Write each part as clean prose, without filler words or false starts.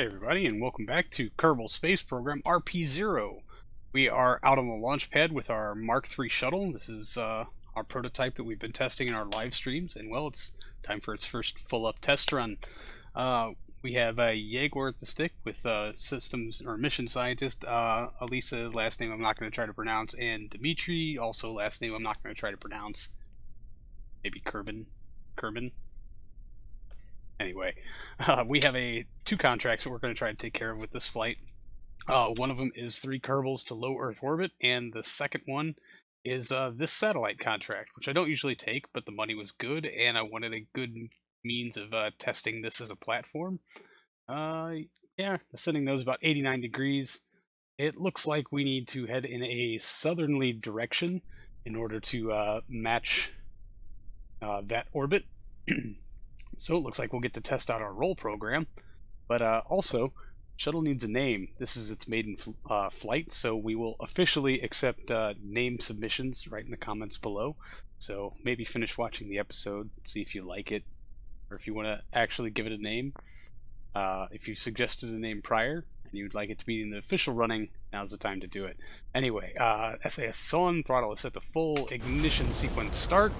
Hey everybody, and welcome back to Kerbal Space Program RP-0. We are out on the launch pad with our Mk3 Shuttle. This is our prototype that we've been testing in our live streams, and well, it's time for its first full-up test run. We have Jaeger at the stick with systems or mission scientist Elisa, last name I'm not going to try to pronounce, and Dimitri, also last name I'm not going to try to pronounce. Maybe Kerbin. Anyway, we have two contracts that we're going to try to take care of with this flight. One of them is 3 Kerbals to low Earth orbit, and the second one is this satellite contract, which I don't usually take, but the money was good, and I wanted a good means of testing this as a platform. Yeah, ascending those about 89 degrees. It looks like we need to head in a southerly direction in order to match that orbit. So it looks like we'll get to test out our roll program, but also, Shuttle needs a name. This is its maiden flight, so we will officially accept name submissions right in the comments below. So maybe finish watching the episode, see if you like it, or if you want to actually give it a name. If you suggested a name prior, and you'd like it to be in the official running, now's the time to do it. Anyway, SAS is on, throttle is set to full, ignition sequence start.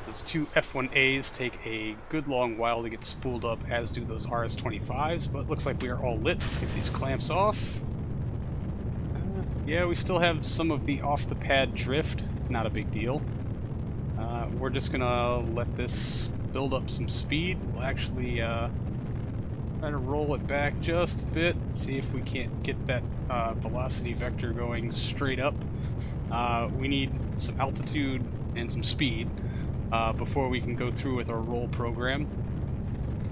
Those 2 F1As take a good long while to get spooled up, as do those RS-25s, but looks like we are all lit. Let's get these clamps off. Yeah, we still have some of the off-the-pad drift. Not a big deal. We're just gonna let this build up some speed. We'll actually try to roll it back just a bit, see if we can't get that velocity vector going straight up. We need some altitude and some speed before we can go through with our roll program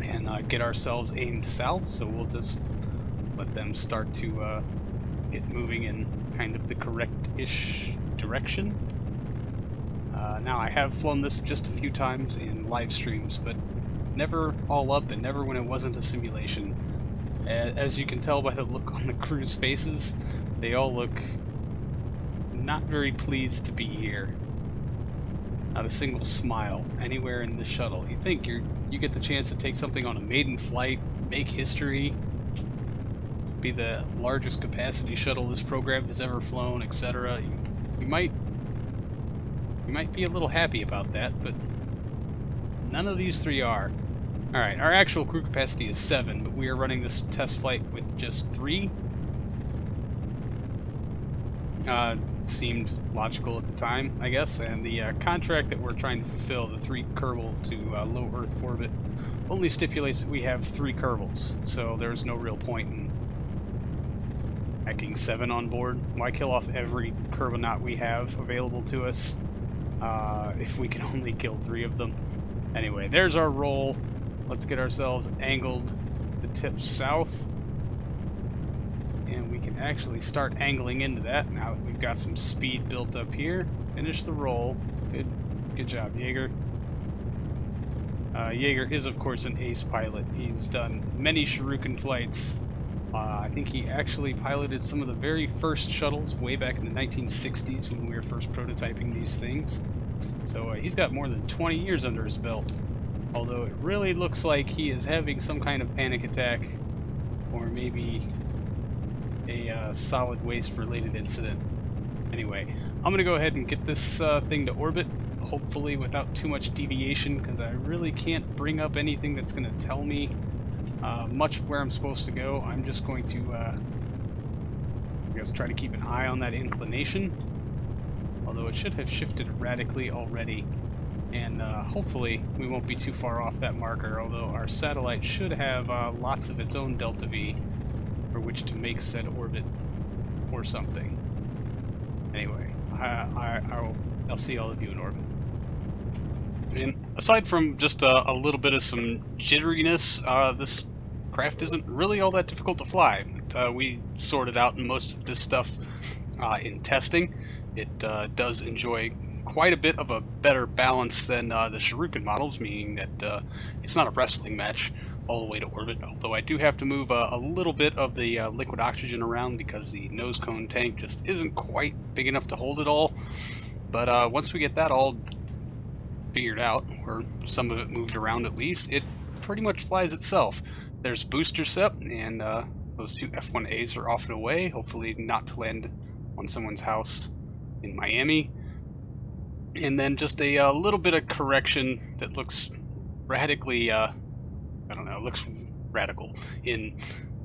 and get ourselves aimed south, so we'll just let them start to get moving in kind of the correct-ish direction. Now, I have flown this just a few times in live streams, but never all up and never when it wasn't a simulation. As you can tell by the look on the crew's faces, they all look not very pleased to be here. Not a single smile anywhere in the shuttle. You think you get the chance to take something on a maiden flight, make history, be the largest capacity shuttle this program has ever flown, etc. You might be a little happy about that, but none of these 3 are. Alright, our actual crew capacity is 7, but we are running this test flight with just 3. Seemed logical at the time, I guess, and the contract that we're trying to fulfill, the 3 Kerbal to low Earth orbit, only stipulates that we have 3 Kerbals, so there's no real point in hacking 7 on board. Why kill off every Cosmonaut we have available to us if we can only kill 3 of them? Anyway, there's our roll. Let's get ourselves angled the tip south. And we can actually start angling into that now that we've got some speed built up here. Finish the roll. Good job, Jaeger. Jaeger is, of course, an ace pilot. He's done many Shuriken flights. I think he actually piloted some of the very first shuttles way back in the 1960s when we were first prototyping these things. So he's got more than 20 years under his belt. Although it really looks like he is having some kind of panic attack, or maybe a solid waste related incident. Anyway, I'm going to go ahead and get this thing to orbit, hopefully without too much deviation, because I really can't bring up anything that's going to tell me much where I'm supposed to go. I'm just going to I guess try to keep an eye on that inclination, although it should have shifted radically already, and hopefully we won't be too far off that marker, although our satellite should have lots of its own delta V for which to make said orbit or something. Anyway, I'll see all of you in orbit. And aside from just a little bit of some jitteriness, this craft isn't really all that difficult to fly. We sorted out most of this stuff in testing. It does enjoy quite a bit of a better balance than the Shuriken models, meaning that it's not a wrestling match all the way to orbit, although I do have to move a little bit of the liquid oxygen around because the nose cone tank just isn't quite big enough to hold it all. But once we get that all figured out, or some of it moved around at least, it pretty much flies itself. there's booster set, and those two F1As are off and away, hopefully not to land on someone's house in Miami. And then just a little bit of correction that looks radically, I don't know, looks radical in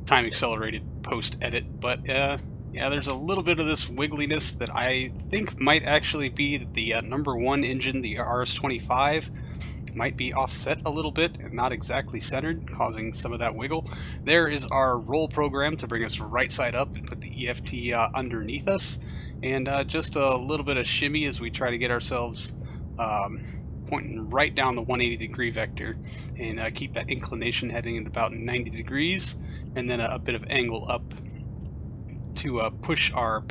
time accelerated post edit, but yeah, there's a little bit of this wiggliness that I think might actually be that the number one engine, the RS-25, might be offset a little bit and not exactly centered, causing some of that wiggle. There is our roll program to bring us right side up and put the EFT underneath us, and just a little bit of shimmy as we try to get ourselves pointing right down the 180 degree vector, and keep that inclination heading at about 90 degrees, and then a bit of angle up to push our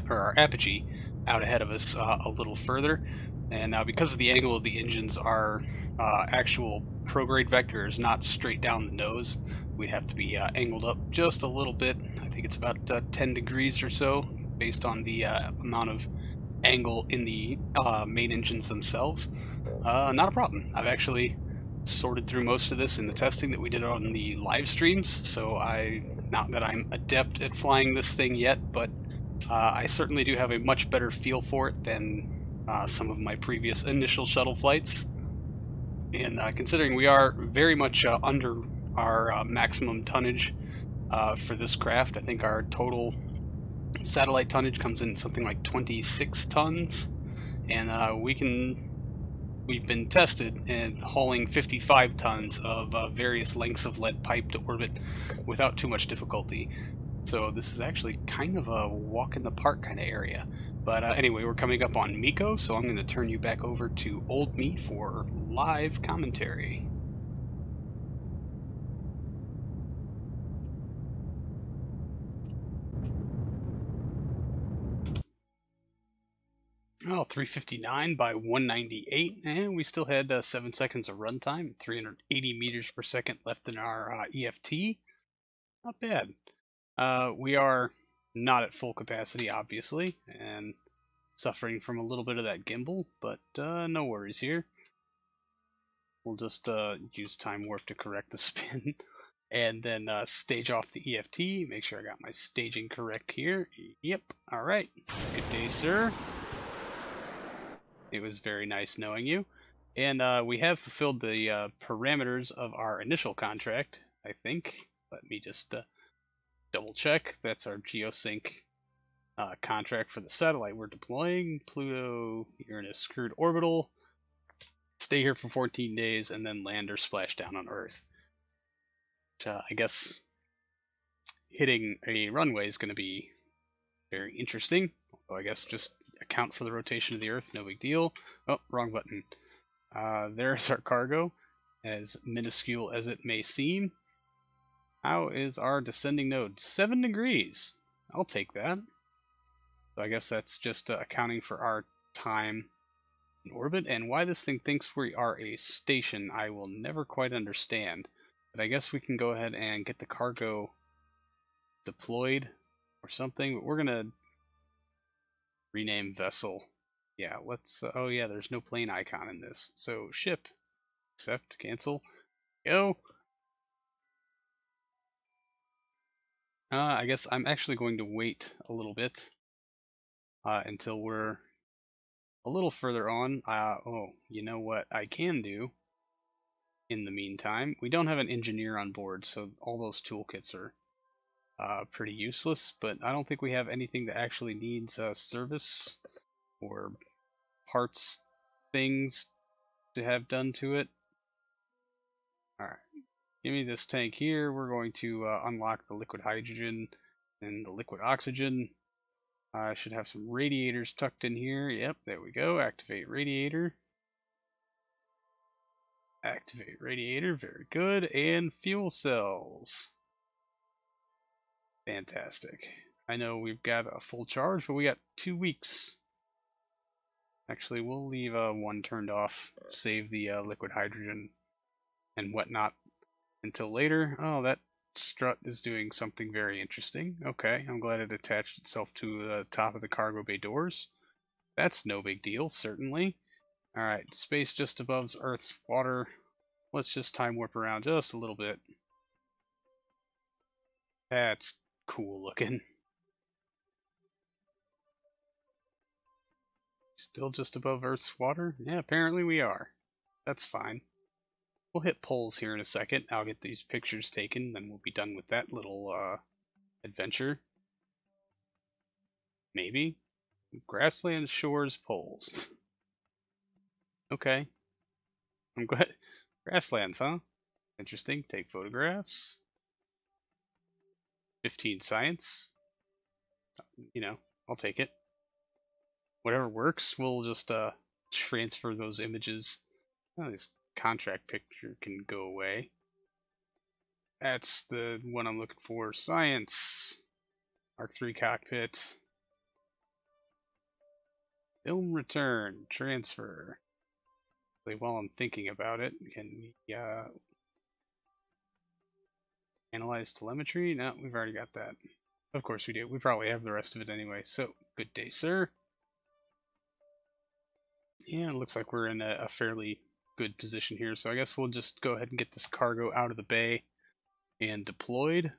our apogee out ahead of us a little further. And because of the angle of the engines, our actual prograde vector is not straight down the nose. We have to be angled up just a little bit. I think it's about 10 degrees or so, based on the amount of angle in the main engines themselves. Not a problem. I've actually sorted through most of this in the testing that we did on the live streams, so not that I'm adept at flying this thing yet, but I certainly do have a much better feel for it than some of my previous initial shuttle flights. And considering we are very much under our maximum tonnage for this craft, I think our total satellite tonnage comes in something like 26 tons, and we've been tested and hauling 55 tons of various lengths of lead pipe to orbit without too much difficulty. So this is actually kind of a walk in the park kind of area. But anyway, we're coming up on Miko, so I'm going to turn you back over to Old Me for live commentary. Oh, 359 by 198, and we still had 7 seconds of runtime, 380 meters per second left in our EFT. Not bad. We are not at full capacity, obviously, and suffering from a little bit of that gimbal, but no worries here. We'll just use time warp to correct the spin, and then stage off the EFT. Make sure I got my staging correct here. Yep, alright. Good day, sir. It was very nice knowing you. And we have fulfilled the parameters of our initial contract, I think. Let me just double check. That's our geosync contract for the satellite we're deploying. Pluto, Uranus, screwed orbital. Stay here for 14 days and then land or splash down on Earth. I guess hitting a runway is going to be very interesting. Although I guess just account for the rotation of the Earth, no big deal. Oh, wrong button. There's our cargo, as minuscule as it may seem. How is our descending node? 7 degrees. I'll take that. So I guess that's just accounting for our time in orbit, and why this thing thinks we are a station, I will never quite understand. But I guess we can go ahead and get the cargo deployed or something. But we're gonna rename vessel. Yeah, let's. Oh yeah, there's no plane icon in this. So ship, accept, cancel, go. I guess I'm actually going to wait a little bit until we're a little further on. Oh, you know what I can do in the meantime? We don't have an engineer on board, so all those toolkits are pretty useless, but I don't think we have anything that actually needs service or parts things to have done to it. Alright, give me this tank here. We're going to unlock the liquid hydrogen and the liquid oxygen. I should have some radiators tucked in here. Yep, there we go. Activate radiator. Activate radiator, very good. And fuel cells. Fantastic. I know we've got a full charge, but we got 2 weeks. Actually, we'll leave one turned off, save the liquid hydrogen and whatnot until later. Oh, that strut is doing something very interesting. Okay, I'm glad it attached itself to the top of the cargo bay doors. That's no big deal, certainly. Alright, space just above Earth's water. Let's just time warp around just a little bit. That's cool looking. Still just above Earth's water? Yeah, apparently we are. That's fine. We'll hit poles here in a second. I'll get these pictures taken, then we'll be done with that little adventure. Maybe. Grassland shores poles. Okay. I'm glad. Grasslands, huh? Interesting. Take photographs. 15 science. You know, I'll take it. Whatever works, we'll just transfer those images. Oh, this contract picture can go away. That's the one I'm looking for. Science. Mk3 cockpit. Film return. Transfer. While I'm thinking about it, can we analyze telemetry? No, we've already got that. Of course we do. We probably have the rest of it anyway. So, good day, sir. Yeah, it looks like we're in a fairly good position here. So I guess we'll just go ahead and get this cargo out of the bay and deployed.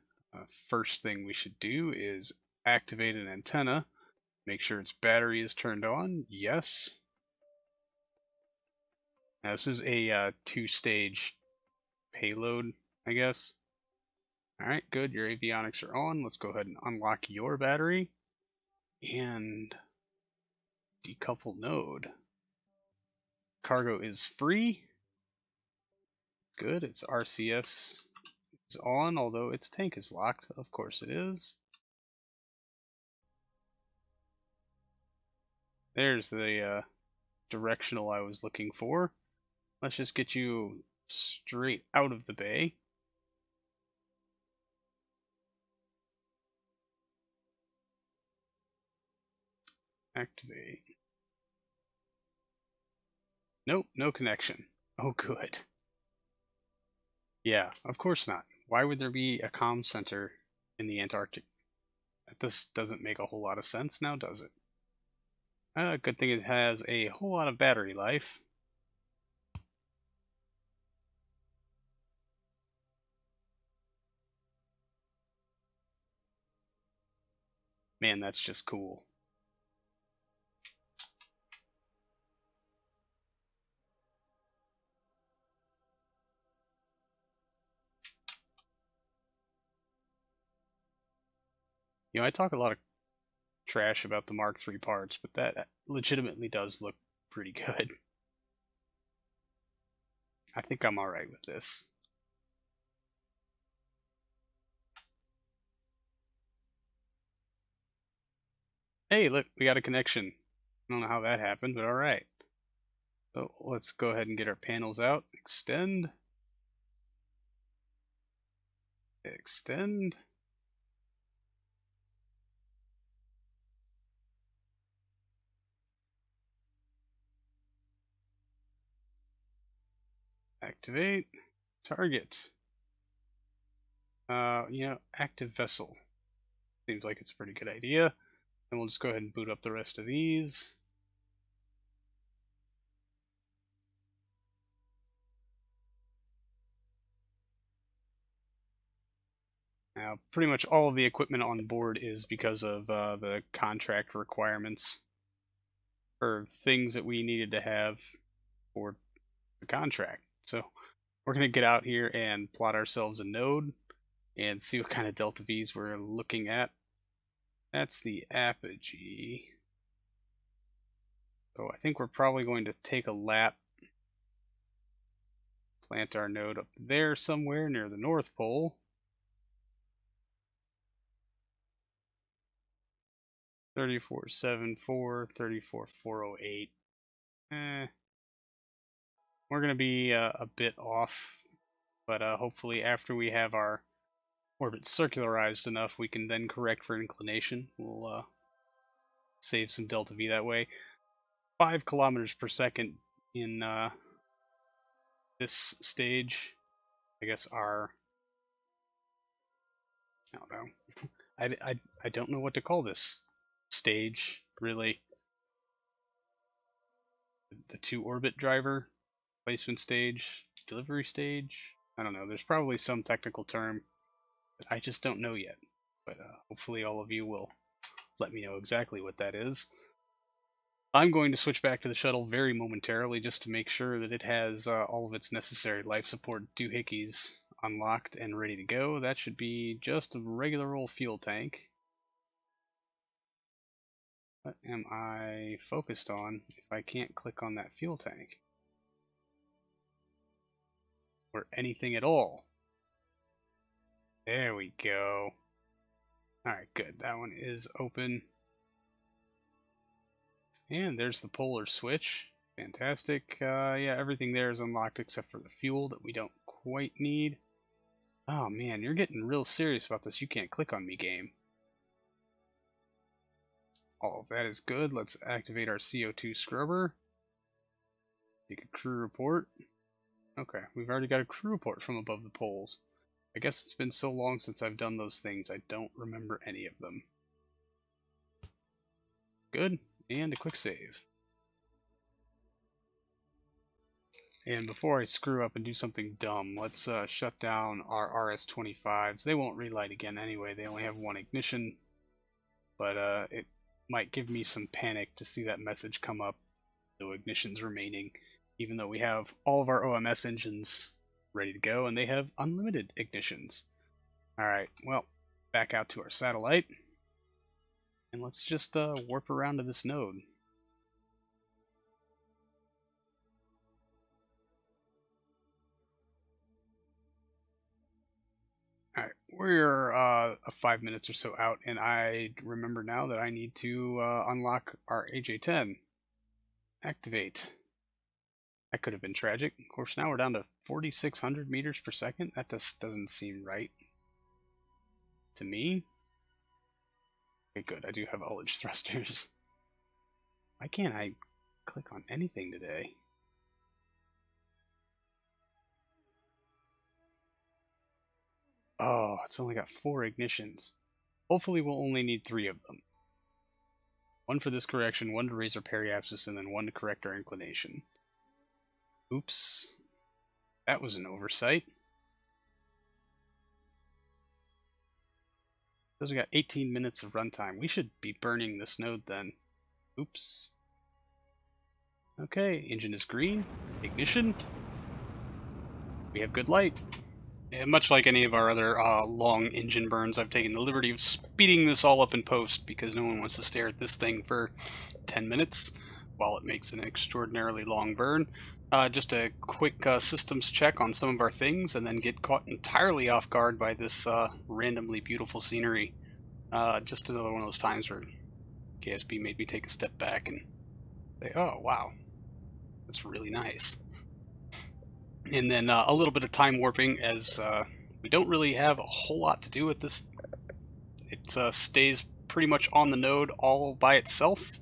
First thing we should do is activate an antenna. Make sure its battery is turned on. Yes. Now this is a two-stage payload, I guess. Alright, good. Your avionics are on. Let's go ahead and unlock your battery. And decouple node. Cargo is free. Good. Its RCS is on, although its tank is locked. Of course it is. There's the directional I was looking for. Let's just get you straight out of the bay. Activate. Nope, no connection. Oh, good. Yeah, of course not. Why would there be a comm center in the Antarctic? This doesn't make a whole lot of sense now, does it? Good thing it has a whole lot of battery life. Man, that's just cool. You know, I talk a lot of trash about the Mark III parts, but that legitimately does look pretty good. I think I'm alright with this. Hey, look, we got a connection. I don't know how that happened, but alright. So let's go ahead and get our panels out. Extend. Extend. Activate. Target. Active vessel. Seems like it's a pretty good idea. And we'll just go ahead and boot up the rest of these. Now, pretty much all of the equipment on board is because of the contract requirements for things that we needed to have for the contract. So we're going to get out here and plot ourselves a node and see what kind of delta V's we're looking at. That's the apogee. So I think we're probably going to take a lap, plant our node up there somewhere near the North Pole. 3474, 34408. We're going to be a bit off, but hopefully after we have our orbit circularized enough, we can then correct for inclination. We'll save some delta V that way. 5 kilometers per second in this stage. I guess our... I don't know. I don't know what to call this stage, really. The 2 orbit driver, placement stage, delivery stage. I don't know. There's probably some technical term. that I just don't know yet. But hopefully all of you will let me know exactly what that is. I'm going to switch back to the shuttle very momentarily just to make sure that it has all of its necessary life support doohickeys unlocked and ready to go. That should be just a regular old fuel tank. What am I focused on if I can't click on that fuel tank? Or anything at all? There we go. Alright, good. That one is open. And there's the polar switch. Fantastic. Yeah, everything there is unlocked except for the fuel that we don't quite need. Oh man, you're getting real serious about this. You can't click on me, game. All of that is good. Let's activate our CO2 scrubber. Take a crew report. Okay, we've already got a crew report from above the poles. I guess it's been so long since I've done those things, I don't remember any of them. Good, and a quick save. And before I screw up and do something dumb, let's shut down our RS-25s. They won't relight again anyway, they only have one ignition. But it might give me some panic to see that message come up, no ignitions remaining, even though we have all of our OMS engines ready to go, and they have unlimited ignitions. Alright, well, back out to our satellite, and let's just warp around to this node. Alright, we're 5 minutes or so out, and I remember now that I need to unlock our AJ-10. Activate. That could have been tragic. Of course, now we're down to 4,600 meters per second. That just doesn't seem right to me. Okay, good. I do have ullage thrusters. Why can't I click on anything today? Oh, it's only got 4 ignitions. Hopefully we'll only need 3 of them. 1 for this correction, 1 to raise our periapsis, and then 1 to correct our inclination. Oops. That was an oversight. Says we got 18 minutes of runtime. We should be burning this node then. Oops. Okay, engine is green. Ignition. We have good light. And much like any of our other long engine burns, I've taken the liberty of speeding this all up in post because no one wants to stare at this thing for 10 minutes while it makes an extraordinarily long burn. Just a quick systems check on some of our things and then get caught entirely off guard by this randomly beautiful scenery. Just another one of those times where KSP made me take a step back and say, oh wow, that's really nice. And then a little bit of time warping, as we don't really have a whole lot to do with this. It stays pretty much on the node all by itself,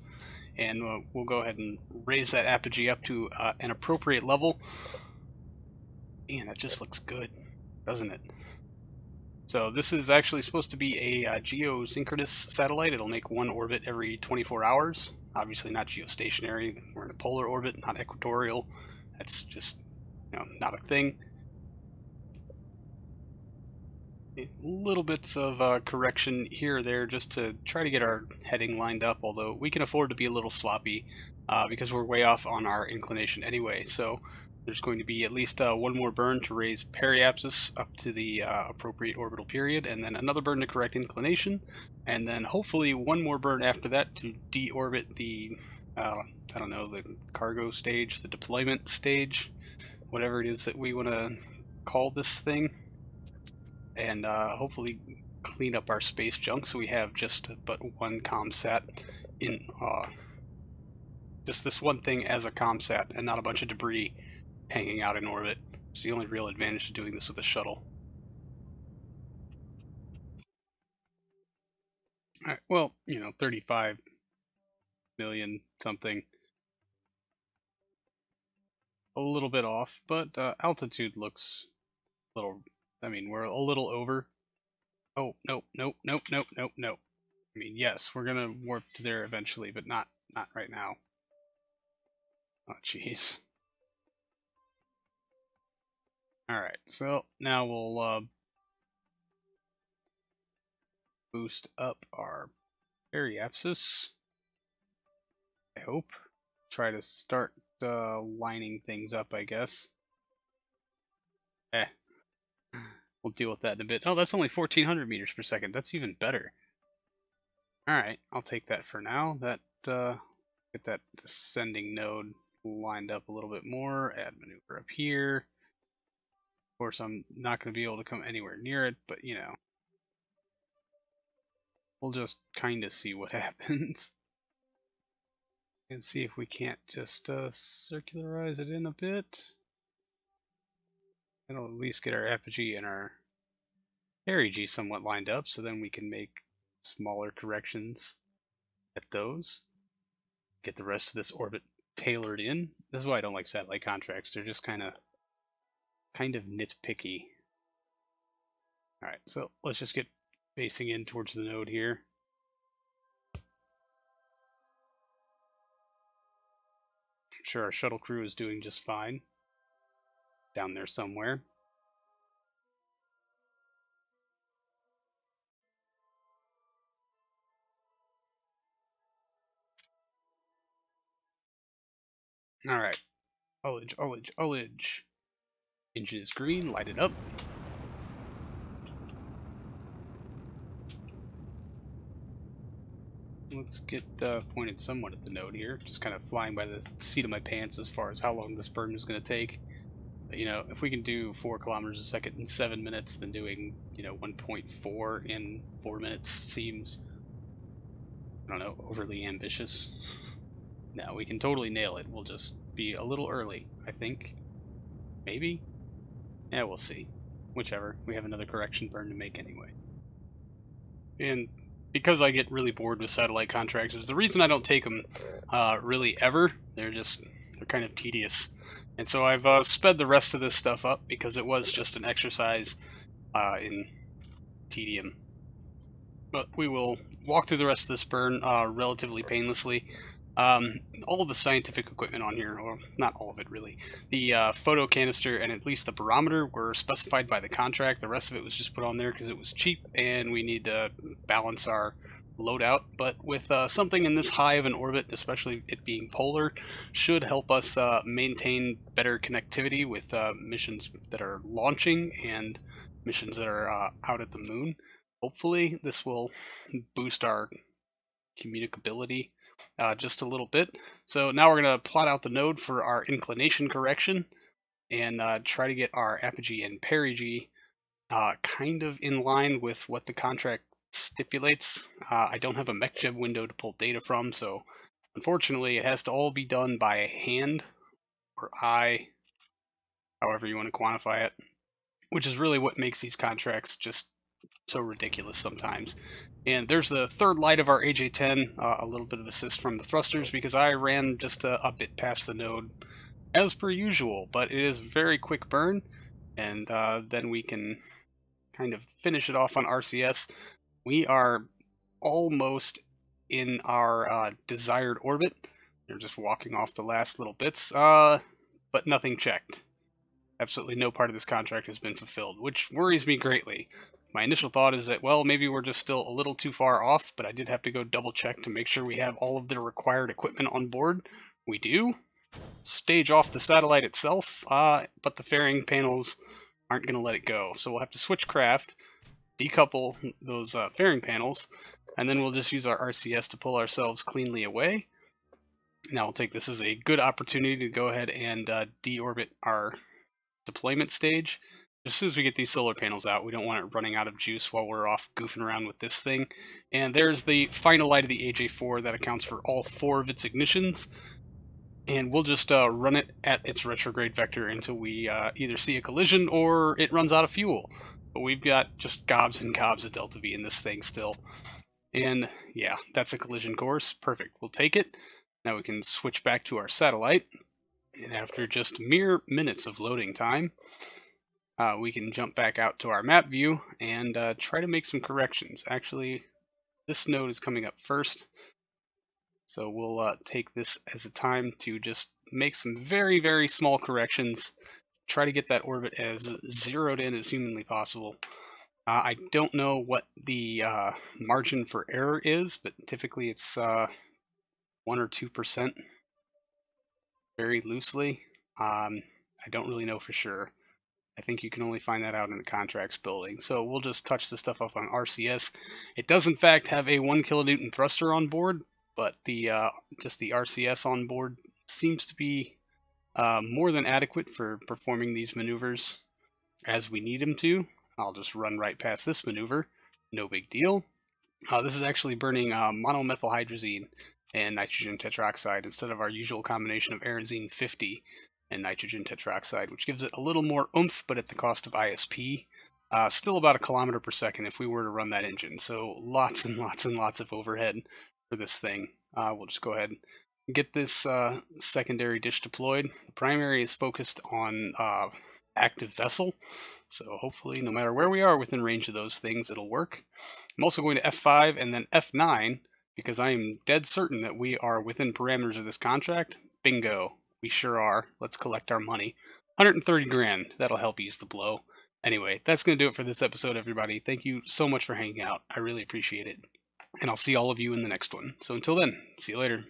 and we'll go ahead and raise that apogee up to an appropriate level. Man, that just looks good, doesn't it? So this is actually supposed to be a geosynchronous satellite. It'll make 1 orbit every 24 hours. Obviously not geostationary. We're in a polar orbit, not equatorial. That's just not a thing. Little bits of correction here or there just to try to get our heading lined up, although we can afford to be a little sloppy because we're way off on our inclination anyway. So there's going to be at least 1 more burn to raise periapsis up to the appropriate orbital period, and then another burn to correct inclination, and then hopefully 1 more burn after that to deorbit the, I don't know, the cargo stage, the deployment stage, whatever it is that we want to call this thing, and hopefully clean up our space junk so we have just but 1 ComSat in just this one thing as a ComSat and not a bunch of debris hanging out in orbit. It's the only real advantage to doing this with a shuttle. Alright, well, 35 million something. A little bit off, but altitude looks a little, we're a little over. Oh, nope. I mean, yes, we're gonna warp to there eventually, but not right now. Oh, jeez. Alright, so now we'll boost up our periapsis. I hope. Try to start lining things up, I guess. We'll deal with that in a bit. Oh, that's only 1400 meters per second. That's even better. Alright, I'll take that for now. That get that descending node lined up a little bit more. Add maneuver up here. Of course, I'm not going to be able to come anywhere near it, but you know. We'll just kind of see what happens. And see if we can't just circularize it in a bit. It'll at least get our apogee and our perigee somewhat lined up, so then we can make smaller corrections at those. Get the rest of this orbit tailored in. This is why I don't like satellite contracts. They're just kind of nitpicky. Alright, so let's just get facing in towards the node here. I'm sure our shuttle crew is doing just fine. Down there somewhere. Alright. Ullage, ullage, ullage. Engine is green, light it up. Let's get pointed somewhat at the node here. Just kind of flying by the seat of my pants as far as how long this burn is going to take. But, you know, if we can do 4 kilometers a second in 7 minutes, then doing, you know, 1.4 in 4 minutes seems, I don't know, overly ambitious. No, we can totally nail it. We'll just be a little early, I think. Maybe? Yeah, we'll see. Whichever. We have another correction burn to make anyway. And because I get really bored with satellite contracts is the reason I don't take them really ever. They're kind of tedious. And so I've sped the rest of this stuff up because it was just an exercise in tedium. But we will walk through the rest of this burn relatively painlessly. All of the scientific equipment on here, or not all of it really, the photo canister and at least the barometer were specified by the contract. The rest of it was just put on there because it was cheap and we need to balance our loadout. But with something in this high of an orbit, especially it being polar, should help us maintain better connectivity with missions that are launching and missions that are out at the moon. Hopefully this will boost our communicability just a little bit. So now we're going to plot out the node for our inclination correction and try to get our apogee and perigee kind of in line with what the contract stipulates. I don't have a MechJeb window to pull data from, so unfortunately it has to all be done by hand or eye, however you want to quantify it, which is really what makes these contracts just so ridiculous sometimes. And there's the third light of our AJ-10, a little bit of assist from the thrusters because I ran just a bit past the node as per usual, but it is very quick burn, and then we can kind of finish it off on RCS. We are almost in our desired orbit. They're just walking off the last little bits, but nothing checked. Absolutely no part of this contract has been fulfilled, which worries me greatly. My initial thought is that, well, maybe we're just still a little too far off, but I did have to go double check to make sure we have all of the required equipment on board. We do. Stage off the satellite itself, but the fairing panels aren't going to let it go. So we'll have to switch craft, decouple those fairing panels, and then we'll just use our RCS to pull ourselves cleanly away. Now we'll take this as a good opportunity to go ahead and deorbit our deployment stage. As soon as we get these solar panels out, we don't want it running out of juice while we're off goofing around with this thing. And there's the final light of the AJ-4 that accounts for all 4 of its ignitions. And we'll just run it at its retrograde vector until we either see a collision or it runs out of fuel. But we've got just gobs and gobs of Delta V in this thing still. And yeah, that's a collision course. Perfect. We'll take it. Now we can switch back to our satellite. And after just mere minutes of loading time, we can jump back out to our map view and try to make some corrections. Actually, this node is coming up first, so we'll take this as a time to just make some very, very small corrections, try to get that orbit as zeroed in as humanly possible, I don't know what the margin for error is, but typically it's 1 or 2%, very loosely. I don't really know for sure. I think you can only find that out in the contracts building. So we'll just touch the stuff up on RCS. It does in fact have a 1 kilonewton thruster on board, but the just the RCS on board seems to be more than adequate for performing these maneuvers as we need them to. I'll just run right past this maneuver. No big deal. This is actually burning monomethylhydrazine and nitrogen tetroxide instead of our usual combination of aerozine 50 and nitrogen tetroxide, which gives it a little more oomph, but at the cost of ISP. Still about 1 kilometer per second if we were to run that engine, so lots and lots and lots of overhead for this thing. We'll just go ahead and get this secondary dish deployed. The primary is focused on active vessel, so hopefully no matter where we are within range of those things, it'll work. I'm also going to F5 and then F9 because I am dead certain that we are within parameters of this contract. Bingo. We sure are. Let's collect our money. 130 grand. That'll help ease the blow. Anyway, that's going to do it for this episode, everybody. Thank you so much for hanging out. I really appreciate it. And I'll see all of you in the next one. So until then, see you later.